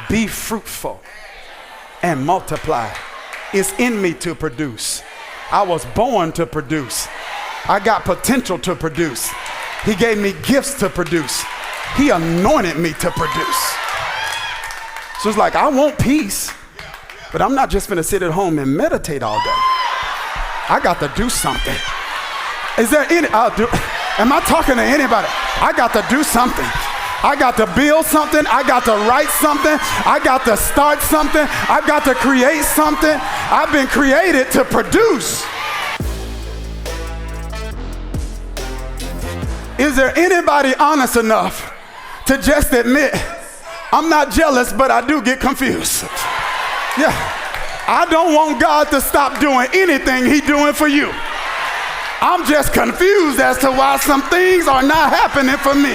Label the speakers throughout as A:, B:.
A: Be fruitful and multiply. It's in me to produce. I was born to produce. I got potential to produce. He gave me gifts to produce. He anointed me to produce. So it's like, I want peace, but I'm not just gonna sit at home and meditate all day. I got to do something. Is there any, am I talking to anybody? I got to do something. I got to build something. I got to write something. I got to start something. I've got to create something. I've been created to produce. Is there anybody honest enough to just admit, I'm not jealous, but I do get confused? Yeah. I don't want God to stop doing anything He's doing for you. I'm just confused as to why some things are not happening for me.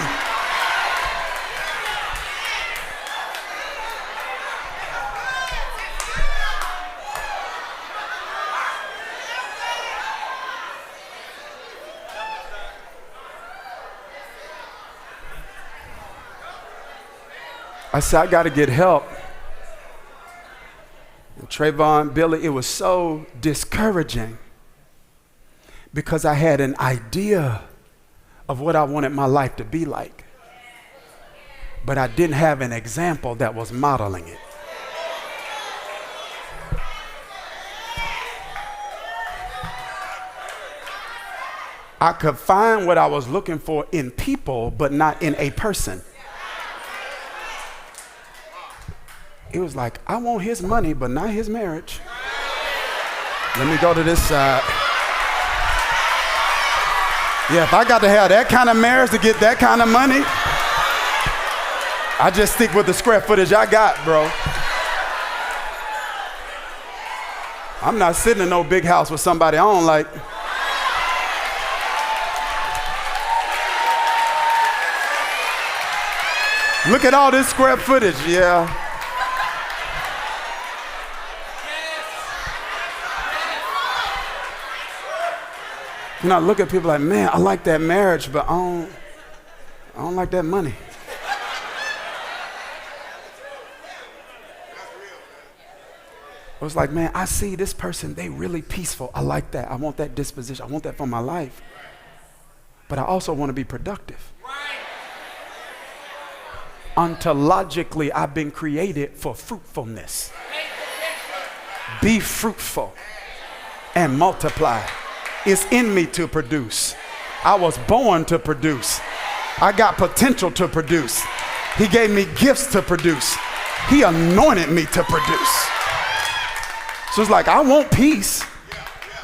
A: I said, I got to get help. And Trayvon, Billy, it was so discouraging because I had an idea of what I wanted my life to be like, but I didn't have an example that was modeling it. I could find what I was looking for in people, but not in a person. It was like, I want his money, but not his marriage. Let me go to this side. Yeah, if I got to have that kind of marriage to get that kind of money, I just stick with the square footage I got, bro. I'm not sitting in no big house with somebody I don't like. Look at all this square footage, yeah. You know, I look at people like, man, I like that marriage, but I don't like that money. It was like, man, I see this person, they really peaceful. I like that. I want that disposition. I want that for my life. But I also want to be productive. Ontologically, I've been created for fruitfulness. Be fruitful and multiply. It's in me to produce. I was born to produce. I got potential to produce. He gave me gifts to produce. He anointed me to produce. So it's like, I want peace,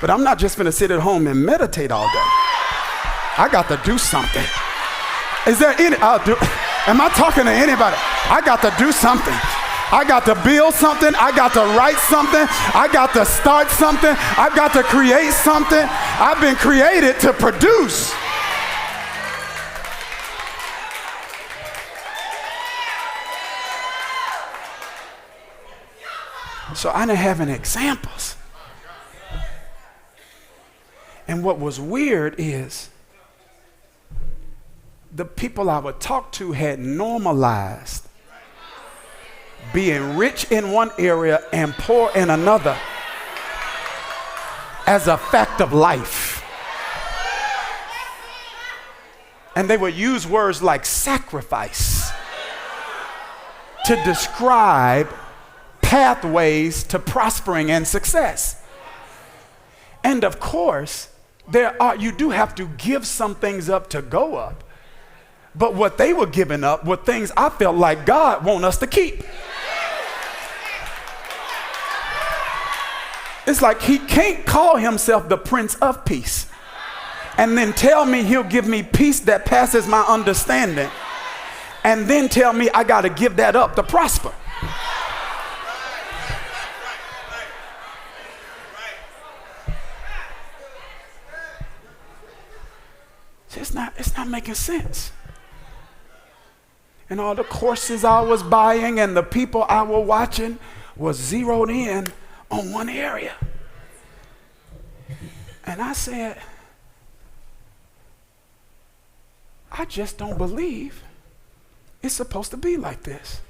A: but I'm not just gonna sit at home and meditate all day. I got to do something. Is there any, am I talking to anybody? I got to do something. I got to build something. I got to write something. I got to start something. I've got to create something. I've been created to produce. So I didn't have any examples. And what was weird is the people I would talk to had normalized being rich in one area and poor in another as a fact of life. And they would use words like sacrifice to describe pathways to prospering and success. And of course, you do have to give some things up to go up. But what they were giving up were things I felt like God wants us to keep. It's like he can't call himself the Prince of Peace and then tell me he'll give me peace that passes my understanding and then tell me I got to give that up to prosper. It's not making sense. And all the courses I was buying and the people I was watching was zeroed in on one area. And I said, I just don't believe it's supposed to be like this.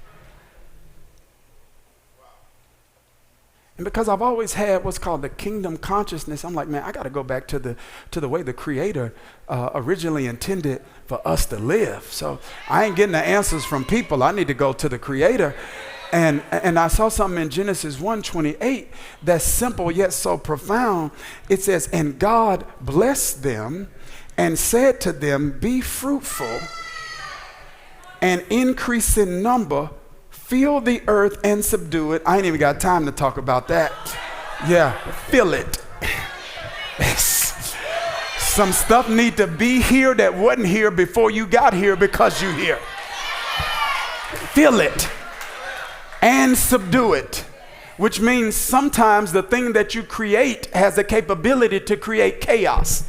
A: And because I've always had what's called the kingdom consciousness, I'm like, man, I got to go back to the way the Creator originally intended for us to live. So I ain't getting the answers from people. I need to go to the Creator. And I saw something in Genesis 1:28 that's simple yet so profound. It says, and God blessed them and said to them, be fruitful and increase in number, fill the earth and subdue it. I ain't even got time to talk about that. Yeah, fill it. Some stuff need to be here that wasn't here before you got here because you here. Fill it and subdue it, which means sometimes the thing that you create has the capability to create chaos.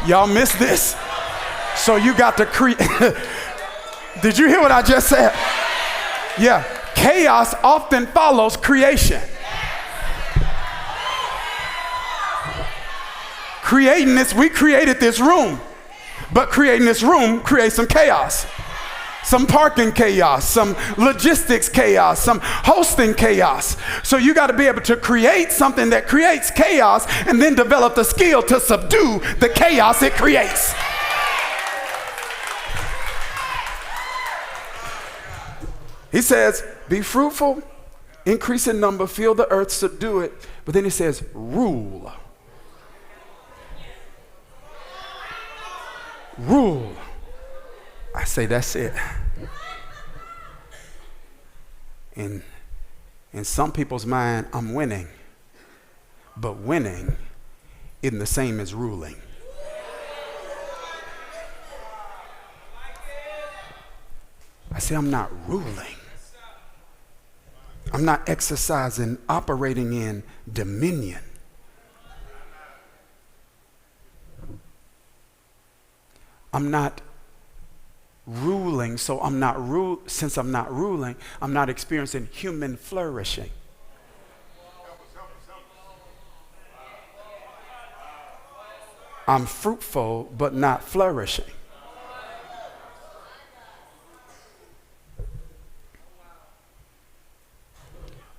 A: Y'all missed this? So you got to create. Did you hear what I just said? Yeah, chaos often follows creation. Creating this, we created this room, but creating this room creates some chaos. Some parking chaos, some logistics chaos, some hosting chaos. So you got to be able to create something that creates chaos and then develop the skill to subdue the chaos it creates. He says, be fruitful, increase in number, fill the earth, subdue it. But then he says, rule. Rule. I say that's it. In some people's mind, I'm winning. But winning isn't the same as ruling. I say I'm not ruling. I'm not exercising, operating in dominion. I'm not ruling, so since I'm not ruling, I'm not experiencing human flourishing. I'm fruitful, but not flourishing.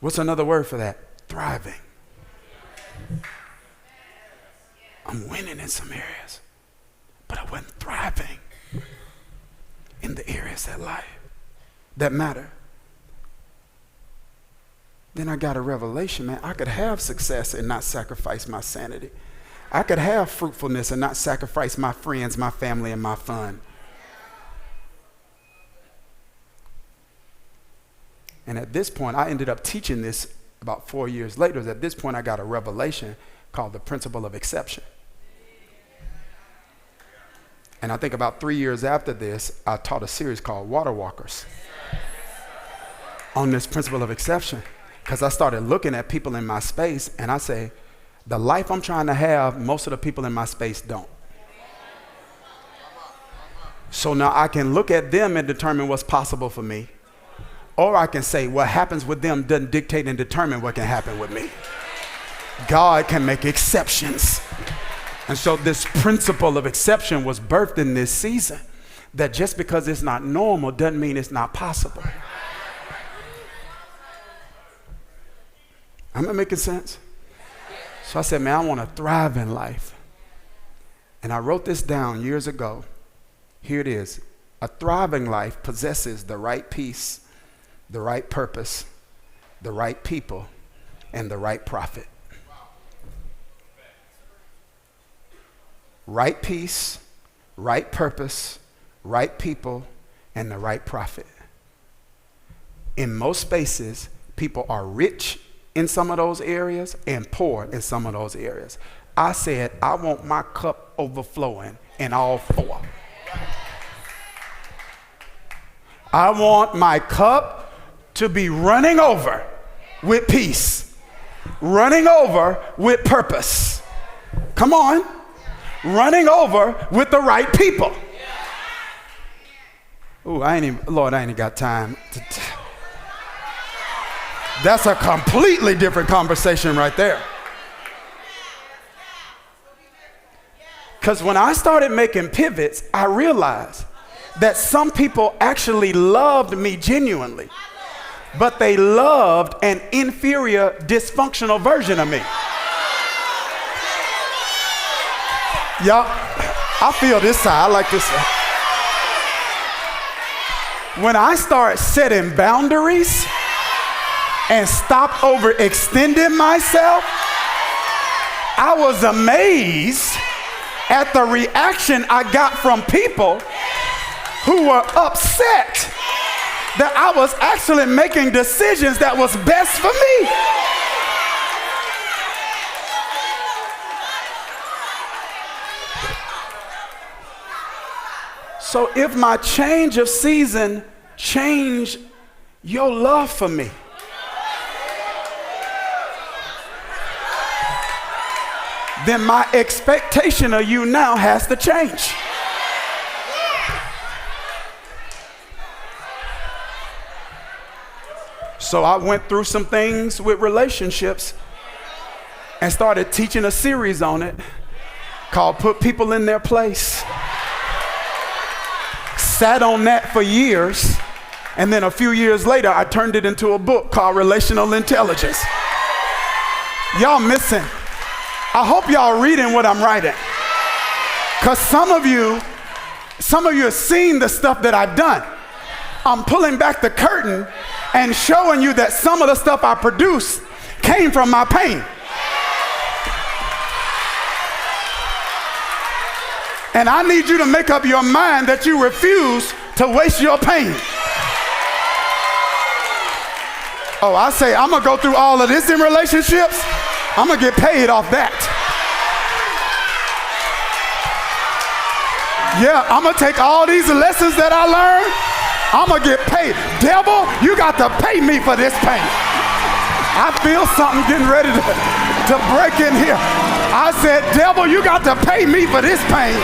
A: What's another word for that? Thriving. I'm winning in some areas, but I wasn't thriving in the areas that matter. Then I got a revelation, man. I could have success and not sacrifice my sanity. I could have fruitfulness and not sacrifice my friends, my family, and my fun. And at this point, I ended up teaching this about 4 years later. At this point, I got a revelation called the principle of exception. And I think about 3 years after this, I taught a series called Water Walkers on this principle of exception. Because I started looking at people in my space and I say, the life I'm trying to have, most of the people in my space don't. So now I can look at them and determine what's possible for me. Or I can say what happens with them doesn't dictate and determine what can happen with me. God can make exceptions. And so this principle of exception was birthed in this season, that just because it's not normal doesn't mean it's not possible. Am I making sense? So I said, man, I want to thrive in life. And I wrote this down years ago. Here it is. A thriving life possesses the right peace, the right purpose, the right people, and the right prophet. Right peace, right purpose, right people, and the right prophet. In most spaces, people are rich in some of those areas and poor in some of those areas. I said, I want my cup overflowing in all four. I want my cup to be running over with peace, running over with purpose. Come on. Running over with the right people. Ooh, Lord, I ain't got time. That's a completely different conversation right there. Because when I started making pivots, I realized that some people actually loved me genuinely. but they loved an inferior, dysfunctional version of me. Y'all, I feel this side. I like this side. When I start setting boundaries and stop overextending myself, I was amazed at the reaction I got from people who were upset that I was actually making decisions that was best for me. So if my change of season changed your love for me, then my expectation of you now has to change. So I went through some things with relationships and started teaching a series on it called Put People in Their Place. Sat on that for years, and then a few years later I turned it into a book called Relational Intelligence. Y'all missing. I hope y'all reading what I'm writing, because some of you have seen the stuff that I've done. I'm pulling back the curtain and showing you that some of the stuff I produced came from my pain. And I need you to make up your mind that you refuse to waste your pain. Oh, I say, I'm gonna go through all of this in relationships. I'm gonna get paid off that. Yeah, I'm gonna take all these lessons that I learned. I'm gonna get paid. Devil, you got to pay me for this pain. I feel something getting ready to break in here. I said, devil, you got to pay me for this pain.